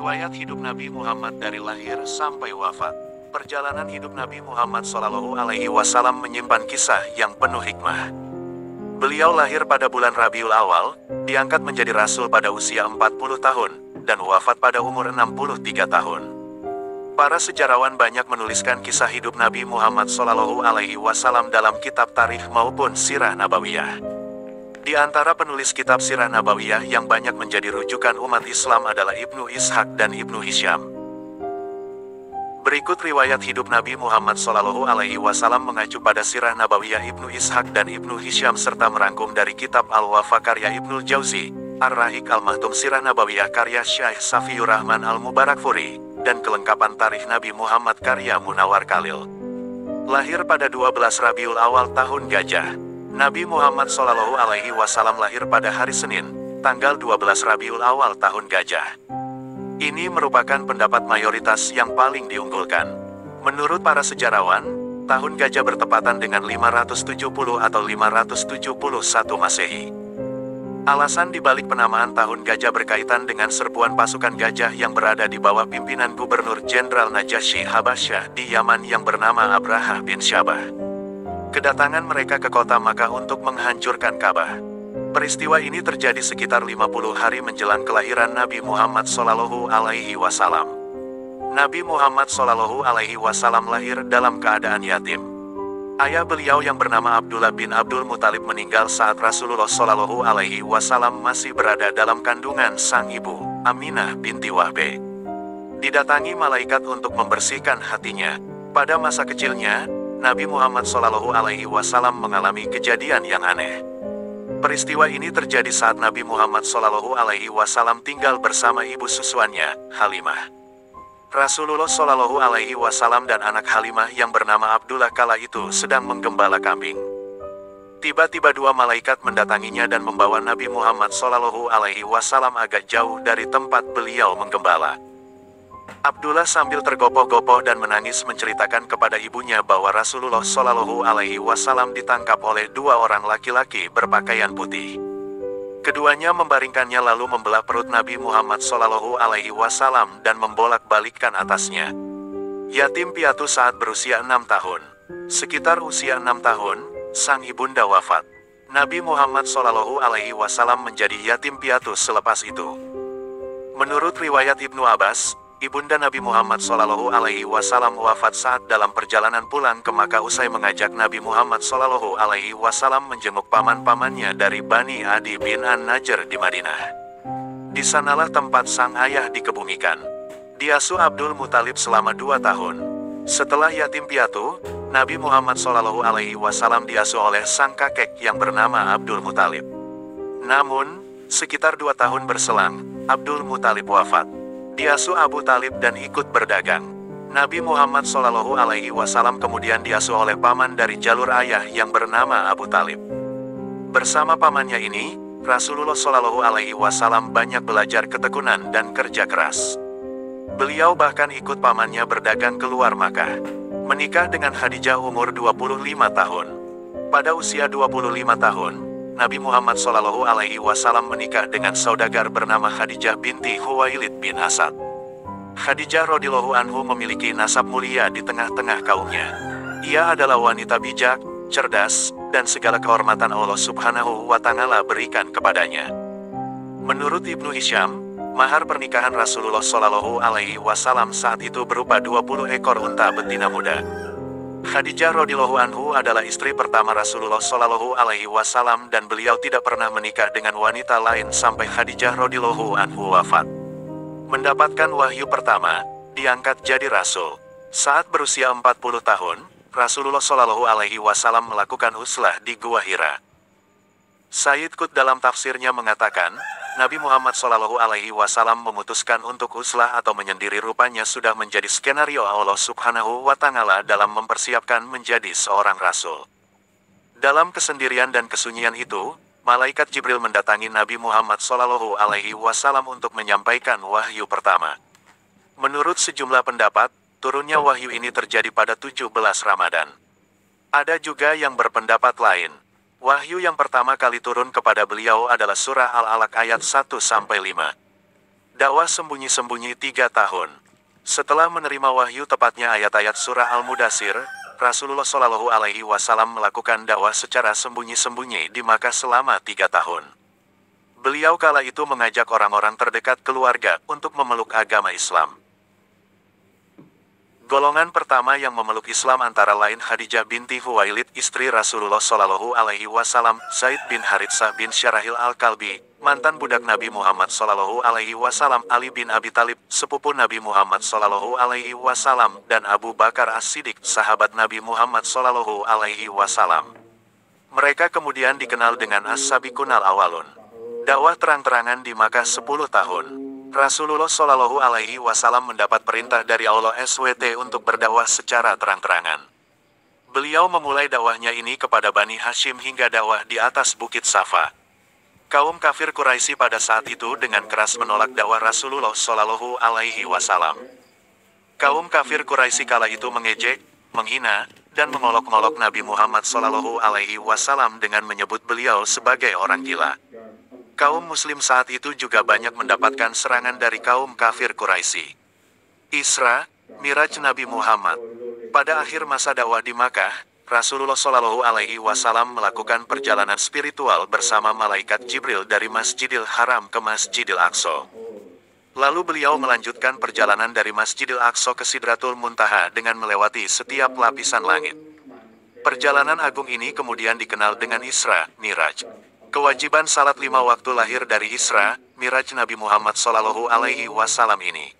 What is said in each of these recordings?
Riwayat hidup Nabi Muhammad dari lahir sampai wafat. Perjalanan hidup Nabi Muhammad SAW menyimpan kisah yang penuh hikmah. Beliau lahir pada bulan Rabiul Awal, diangkat menjadi rasul pada usia 40 tahun, dan wafat pada umur 63 tahun. Para sejarawan banyak menuliskan kisah hidup Nabi Muhammad SAW dalam kitab tarikh maupun sirah nabawiyah. Di antara penulis kitab sirah nabawiyah yang banyak menjadi rujukan umat Islam adalah Ibnu Ishaq dan Ibnu Hisham. Berikut riwayat hidup Nabi Muhammad SAW mengacu pada sirah nabawiyah Ibnu Ishaq dan Ibnu Hisham serta merangkum dari kitab Al-Wafa karya Ibnul Jauzi, Ar-Rahiq Al-Mahtum sirah nabawiyah karya Syekh Safiyur Rahman Al-Mubarakfuri, dan kelengkapan tarikh Nabi Muhammad karya Munawar Khalil. Lahir pada 12 Rabiul Awal tahun Gajah. Nabi Muhammad SAW lahir pada hari Senin, tanggal 12 Rabiul Awal tahun Gajah. Ini merupakan pendapat mayoritas yang paling diunggulkan. Menurut para sejarawan, tahun Gajah bertepatan dengan 570 atau 571 Masehi. Alasan dibalik penamaan tahun Gajah berkaitan dengan serbuan pasukan gajah yang berada di bawah pimpinan Gubernur Jenderal Najasyi Habasyah di Yaman yang bernama Abrahah bin Syabah. Kedatangan mereka ke kota Makkah untuk menghancurkan Ka'bah. Peristiwa ini terjadi sekitar 50 hari menjelang kelahiran Nabi Muhammad SAW. Nabi Muhammad SAW lahir dalam keadaan yatim. Ayah beliau yang bernama Abdullah bin Abdul Muthalib meninggal saat Rasulullah SAW masih berada dalam kandungan sang ibu, Aminah binti Wahbe. Didatangi malaikat untuk membersihkan hatinya. Pada masa kecilnya, Nabi Muhammad SAW mengalami kejadian yang aneh. Peristiwa ini terjadi saat Nabi Muhammad SAW tinggal bersama ibu susuannya, Halimah. Rasulullah SAW dan anak Halimah yang bernama Abdullah kala itu sedang menggembala kambing. Tiba-tiba dua malaikat mendatanginya dan membawa Nabi Muhammad SAW agak jauh dari tempat beliau menggembala. Abdullah sambil tergopoh-gopoh dan menangis menceritakan kepada ibunya bahwa Rasulullah SAW ditangkap oleh dua orang laki-laki berpakaian putih. Keduanya membaringkannya lalu membelah perut Nabi Muhammad SAW dan membolak-balikkan atasnya. Yatim piatu saat berusia 6 tahun. Sekitar usia 6 tahun, sang ibunda wafat. Nabi Muhammad SAW menjadi yatim piatu selepas itu. Menurut riwayat Ibnu Abbas, ibunda Nabi Muhammad SAW wafat saat dalam perjalanan pulang ke Makkah usai mengajak Nabi Muhammad SAW menjenguk paman-pamannya dari Bani Adi bin An-Najjar di Madinah. Di sanalah tempat sang ayah dikebumikan. Diasuh Abdul Muthalib selama 2 tahun. Setelah yatim piatu, Nabi Muhammad SAW diasuh oleh sang kakek yang bernama Abdul Muthalib. Namun, sekitar 2 tahun berselang, Abdul Muthalib wafat. Diasuh Abu Talib dan ikut berdagang. Nabi Muhammad SAW kemudian diasuh oleh paman dari jalur ayah yang bernama Abu Talib. Bersama pamannya ini, Rasulullah SAW banyak belajar ketekunan dan kerja keras. Beliau bahkan ikut pamannya berdagang keluar Makkah. Menikah dengan Khadijah umur 25 tahun. Pada usia 25 tahun, Nabi Muhammad SAW menikah dengan saudagar bernama Khadijah binti Khuwailid bin Asad. Khadijah radhiyallahu anhu memiliki nasab mulia di tengah-tengah kaumnya. Ia adalah wanita bijak, cerdas, dan segala kehormatan Allah Subhanahu wa Ta'ala berikan kepadanya. Menurut Ibnu Hisham, mahar pernikahan Rasulullah SAW saat itu berupa 20 ekor unta betina muda. Khadijah radhiyallahu anhu adalah istri pertama Rasulullah SAW dan beliau tidak pernah menikah dengan wanita lain sampai Khadijah radhiyallahu anhu wafat. Mendapatkan wahyu pertama, diangkat jadi rasul. Saat berusia 40 tahun, Rasulullah SAW melakukan uslah di Gua Hira. Sayyid Qutb dalam tafsirnya mengatakan, Nabi Muhammad SAW memutuskan untuk uslah atau menyendiri rupanya sudah menjadi skenario Allah Subhanahu wa Ta'ala dalam mempersiapkan menjadi seorang rasul. Dalam kesendirian dan kesunyian itu, malaikat Jibril mendatangi Nabi Muhammad SAW untuk menyampaikan wahyu pertama. Menurut sejumlah pendapat, turunnya wahyu ini terjadi pada 17 Ramadan. Ada juga yang berpendapat lain. Wahyu yang pertama kali turun kepada beliau adalah surah Al-Alaq ayat 1-5. Dakwah sembunyi-sembunyi 3 tahun. Setelah menerima wahyu tepatnya ayat-ayat surah Al-Mudatsir, Rasulullah Shallallahu Alaihi Wasallam melakukan dakwah secara sembunyi-sembunyi di Makkah selama 3 tahun. Beliau kala itu mengajak orang-orang terdekat keluarga untuk memeluk agama Islam. Golongan pertama yang memeluk Islam antara lain Khadijah binti Huwailid, istri Rasulullah Shallallahu Alaihi Wasallam, Zaid bin Haritsah bin Syarahil Al-Kalbi, mantan budak Nabi Muhammad Shallallahu Alaihi Wasallam, Ali bin Abi Thalib, sepupu Nabi Muhammad Shallallahu Alaihi Wasallam, dan Abu Bakar As-Siddiq, sahabat Nabi Muhammad Shallallahu Alaihi Wasallam. Mereka kemudian dikenal dengan As-Sabiqunal Awalun. Dakwah terang-terangan di Makkah 10 tahun. Rasulullah Shallallahu Alaihi Wasallam mendapat perintah dari Allah SWT untuk berdakwah secara terang-terangan. Beliau memulai dakwahnya ini kepada Bani Hashim hingga dakwah di atas Bukit Safa. Kaum kafir Quraisy pada saat itu dengan keras menolak dakwah Rasulullah Shallallahu Alaihi Wasallam. Kaum kafir Quraisy kala itu mengejek, menghina, dan mengolok-olok Nabi Muhammad Shallallahu Alaihi Wasallam dengan menyebut beliau sebagai orang gila. Kaum muslim saat itu juga banyak mendapatkan serangan dari kaum kafir Quraisy. Isra, Miraj Nabi Muhammad. Pada akhir masa dakwah di Makkah, Rasulullah Shallallahu Alaihi Wasallam melakukan perjalanan spiritual bersama malaikat Jibril dari Masjidil Haram ke Masjidil Aqsa. Lalu beliau melanjutkan perjalanan dari Masjidil Aqsa ke Sidratul Muntaha dengan melewati setiap lapisan langit. Perjalanan agung ini kemudian dikenal dengan Isra, Miraj. Kewajiban salat 5 waktu lahir dari Isra, Miraj Nabi Muhammad Shallallahu Alaihi Wasallam ini.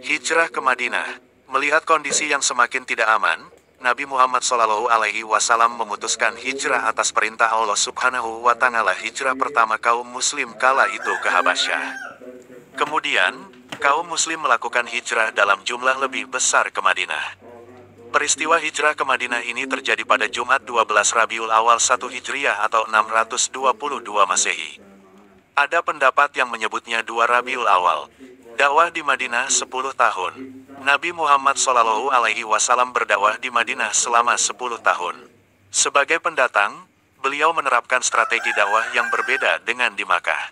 Hijrah ke Madinah. Melihat kondisi yang semakin tidak aman, Nabi Muhammad Shallallahu Alaihi Wasallam memutuskan hijrah atas perintah Allah Subhanahu wa Ta'ala. Hijrah pertama kaum muslim kala itu ke Habasyah. Kemudian, kaum muslim melakukan hijrah dalam jumlah lebih besar ke Madinah. Peristiwa hijrah ke Madinah ini terjadi pada Jumat 12 Rabiul Awal 1 Hijriah atau 622 Masehi. Ada pendapat yang menyebutnya 2 Rabiul Awal. Dakwah di Madinah 10 tahun. Nabi Muhammad Shallallahu Alaihi Wasallam berdakwah di Madinah selama 10 tahun. Sebagai pendatang, beliau menerapkan strategi dakwah yang berbeda dengan di Makkah.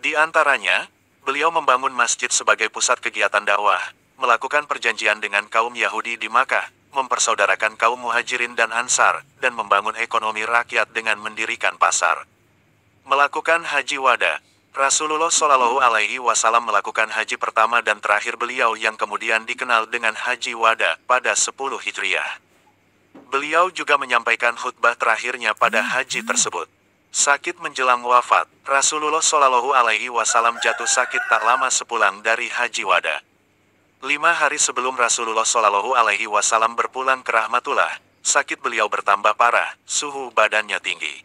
Di antaranya, beliau membangun masjid sebagai pusat kegiatan dakwah, melakukan perjanjian dengan kaum Yahudi di Makkah, mempersaudarakan kaum Muhajirin dan Ansar, dan membangun ekonomi rakyat dengan mendirikan pasar. Melakukan haji wada. Rasulullah Shallallahu Alaihi Wasallam melakukan haji pertama dan terakhir beliau yang kemudian dikenal dengan haji wada pada 10 Hijriah. Beliau juga menyampaikan khutbah terakhirnya pada haji tersebut. Sakit menjelang wafat, Rasulullah Shallallahu Alaihi Wasallam jatuh sakit tak lama sepulang dari haji wada. 5 hari sebelum Rasulullah Shallallahu Alaihi Wasallam berpulang ke Rahmatullah, sakit beliau bertambah parah, suhu badannya tinggi.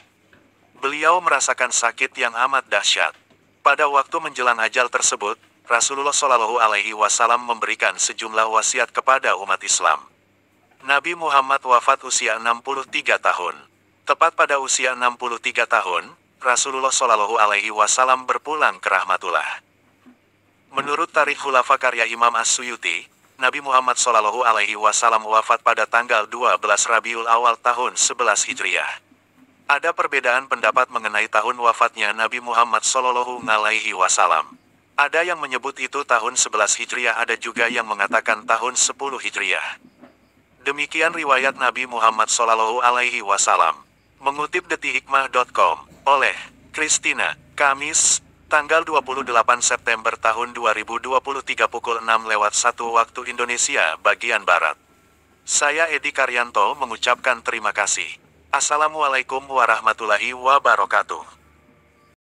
Beliau merasakan sakit yang amat dahsyat. Pada waktu menjelang ajal tersebut, Rasulullah Shallallahu Alaihi Wasallam memberikan sejumlah wasiat kepada umat Islam. Nabi Muhammad wafat usia 63 tahun. Tepat pada usia 63 tahun, Rasulullah Shallallahu Alaihi Wasallam berpulang ke Rahmatullah. Menurut tarikh Khulafa karya Imam As-Suyuti, Nabi Muhammad Shallallahu Alaihi Wasallam wafat pada tanggal 12 Rabiul Awal tahun 11 Hijriah. Ada perbedaan pendapat mengenai tahun wafatnya Nabi Muhammad Shallallahu Alaihi Wasallam. Ada yang menyebut itu tahun 11 Hijriah, ada juga yang mengatakan tahun 10 Hijriah. Demikian riwayat Nabi Muhammad Shallallahu Alaihi Wasallam. Mengutip detikhikmah.com oleh Kristina, Kamis, tanggal 28 September tahun 2023 pukul 6:01 waktu Indonesia bagian Barat. Saya Edi Karyanto mengucapkan terima kasih. Assalamualaikum warahmatullahi wabarakatuh.